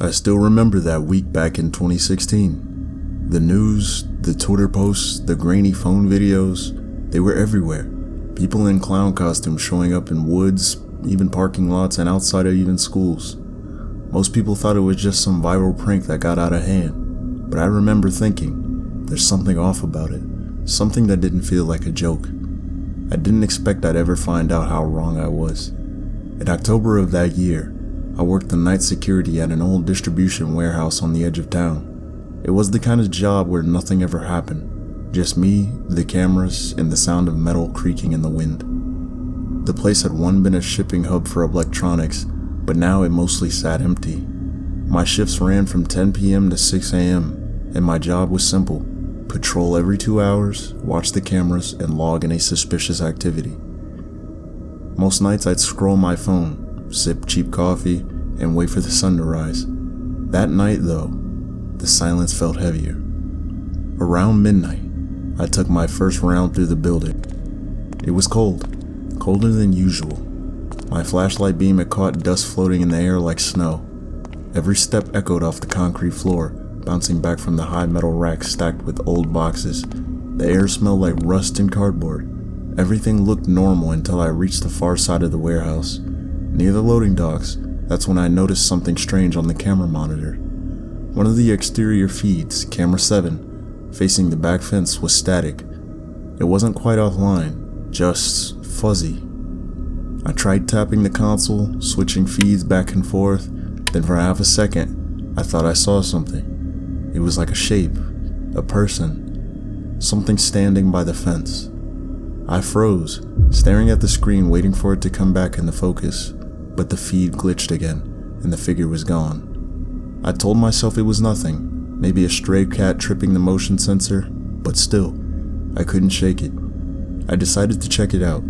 I still remember that week back in 2016. The news, the Twitter posts, the grainy phone videos, they were everywhere. People in clown costumes showing up in woods, even parking lots, and outside of even schools. Most people thought it was just some viral prank that got out of hand, but I remember thinking, there's something off about it, something that didn't feel like a joke. I didn't expect I'd ever find out how wrong I was. In October of that year, I worked the night security at an old distribution warehouse on the edge of town. It was the kind of job where nothing ever happened, just me, the cameras, and the sound of metal creaking in the wind. The place had once been a shipping hub for electronics, but now it mostly sat empty. My shifts ran from 10 p.m. to 6 a.m., and my job was simple: patrol every 2 hours, watch the cameras, and log any suspicious activity. Most nights I'd scroll my phone, sip cheap coffee, and wait for the sun to rise. That night, though, the silence felt heavier. Around midnight, I took my first round through the building. It was cold, colder than usual. My flashlight beam had caught dust floating in the air like snow. Every step echoed off the concrete floor, bouncing back from the high metal racks stacked with old boxes. The air smelled like rust and cardboard. Everything looked normal until I reached the far side of the warehouse. Near the loading docks, that's when I noticed something strange on the camera monitor. One of the exterior feeds, camera 7, facing the back fence, was static. It wasn't quite offline, just fuzzy. I tried tapping the console, switching feeds back and forth, then for half a second, I thought I saw something. It was like a shape, a person, something standing by the fence. I froze, staring at the screen waiting for it to come back into focus, but the feed glitched again, and the figure was gone. I told myself it was nothing, maybe a stray cat tripping the motion sensor, but still, I couldn't shake it. I decided to check it out.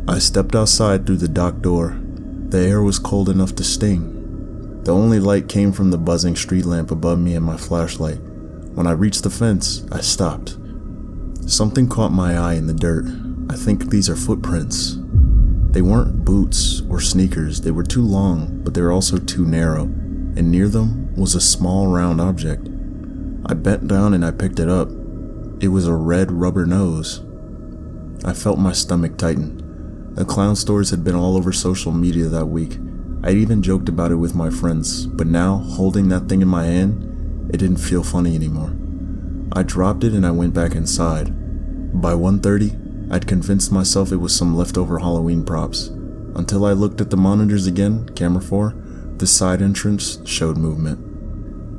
I stepped outside through the dock door. The air was cold enough to sting. The only light came from the buzzing street lamp above me and my flashlight. When I reached the fence, I stopped. Something caught my eye in the dirt. I think these are footprints. They weren't boots or sneakers. They were too long, but they were also too narrow, and near them was a small round object. I bent down and I picked it up. It was a red rubber nose. I felt my stomach tighten. The clown stories had been all over social media that week. I'd even joked about it with my friends, but now, holding that thing in my hand, it didn't feel funny anymore. I dropped it and I went back inside. By 1:30, I'd convinced myself it was some leftover Halloween props, until I looked at the monitors again, camera 4, the side entrance showed movement.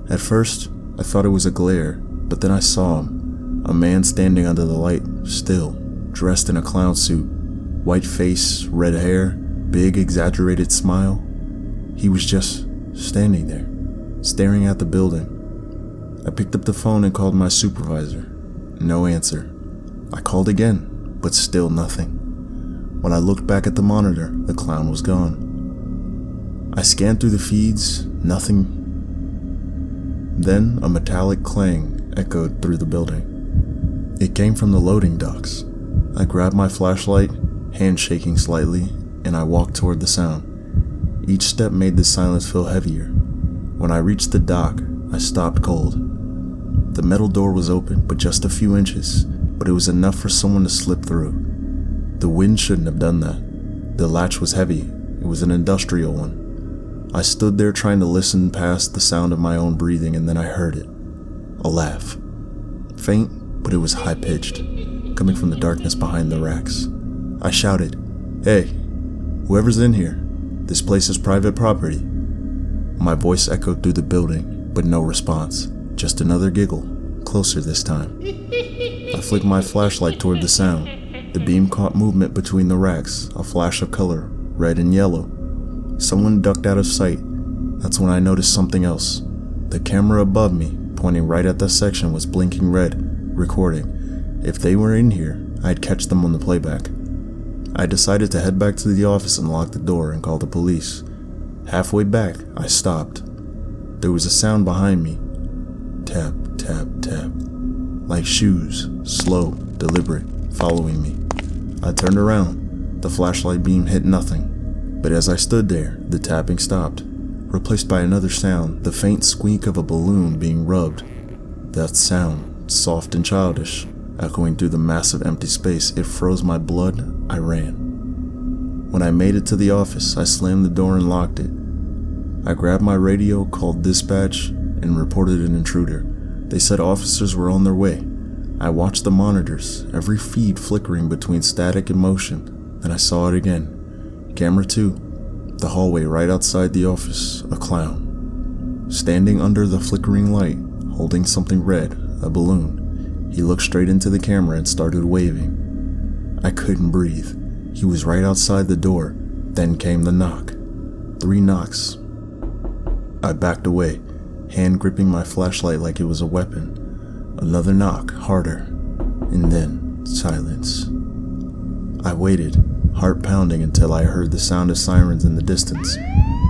At first, I thought it was a glare, but then I saw him, a man standing under the light, still, dressed in a clown suit, white face, red hair, big exaggerated smile. He was just standing there, staring at the building. I picked up the phone and called my supervisor. No answer. I called again, but still nothing. When I looked back at the monitor, the clown was gone. I scanned through the feeds, nothing. Then a metallic clang echoed through the building. It came from the loading docks. I grabbed my flashlight, hand shaking slightly, and I walked toward the sound. Each step made the silence feel heavier. When I reached the dock, I stopped cold. The metal door was open, but just a few inches, but it was enough for someone to slip through. The wind shouldn't have done that. The latch was heavy. It was an industrial one. I stood there trying to listen past the sound of my own breathing, and then I heard it. A laugh. Faint, but it was high-pitched, coming from the darkness behind the racks. I shouted, "Hey, whoever's in here, this place is private property." My voice echoed through the building, but no response. Just another giggle, closer this time. I flicked my flashlight toward the sound. The beam caught movement between the racks, a flash of color, red and yellow. Someone ducked out of sight. That's when I noticed something else. The camera above me, pointing right at that section, was blinking red, recording. If they were in here, I'd catch them on the playback. I decided to head back to the office and lock the door and call the police. Halfway back, I stopped. There was a sound behind me. Tap, tap, tap. Like shoes, slow, deliberate, following me. I turned around. The flashlight beam hit nothing. But as I stood there, the tapping stopped. replaced by another sound, the faint squeak of a balloon being rubbed. That sound, soft and childish, echoing through the massive empty space, it froze my blood. I ran. When I made it to the office, I slammed the door and locked it. I grabbed my radio, called dispatch, and reported an intruder. They said officers were on their way. I watched the monitors, every feed flickering between static and motion. Then I saw it again. Camera 2, the hallway right outside the office, a clown. Standing under the flickering light, holding something red, a balloon. He looked straight into the camera and started waving. I couldn't breathe. He was right outside the door. Then came the knock. 3 knocks. I backed away, hand gripping my flashlight like it was a weapon. Another knock, harder, and then silence. I waited, heart pounding, until I heard the sound of sirens in the distance.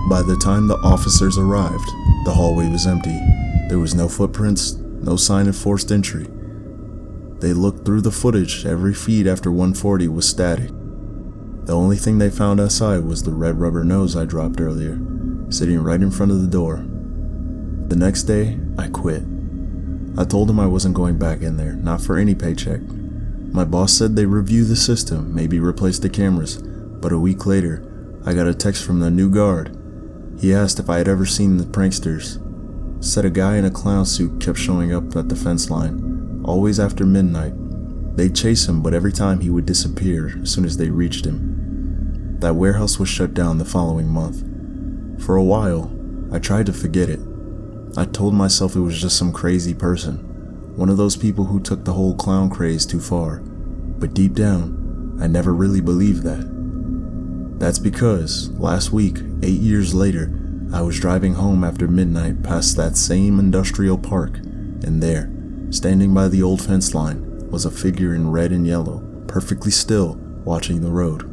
By the time the officers arrived, the hallway was empty. There was no footprints, no sign of forced entry. They looked through the footage. Every feed after 140 was static. The only thing they found outside was the red rubber nose I dropped earlier, sitting right in front of the door. The next day, I quit. I told him I wasn't going back in there, not for any paycheck. My boss said they'd review the system, maybe replace the cameras, but a week later, I got a text from the new guard. He asked if I had ever seen the pranksters. Said a guy in a clown suit kept showing up at the fence line, always after midnight. They'd chase him, but every time he would disappear as soon as they reached him. That warehouse was shut down the following month. For a while, I tried to forget it. I told myself it was just some crazy person, one of those people who took the whole clown craze too far. But deep down, I never really believed that. That's because, last week, 8 years later, I was driving home after midnight past that same industrial park, and there, standing by the old fence line, was a figure in red and yellow, perfectly still, watching the road.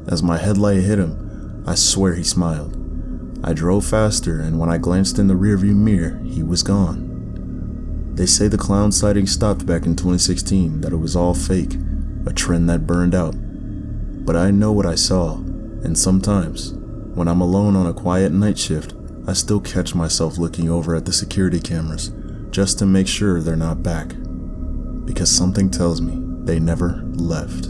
As my headlight hit him, I swear he smiled. I drove faster, and when I glanced in the rearview mirror, he was gone. They say the clown sighting stopped back in 2016, that it was all fake, a trend that burned out. But I know what I saw, and sometimes, when I'm alone on a quiet night shift, I still catch myself looking over at the security cameras, just to make sure they're not back. Because something tells me they never left.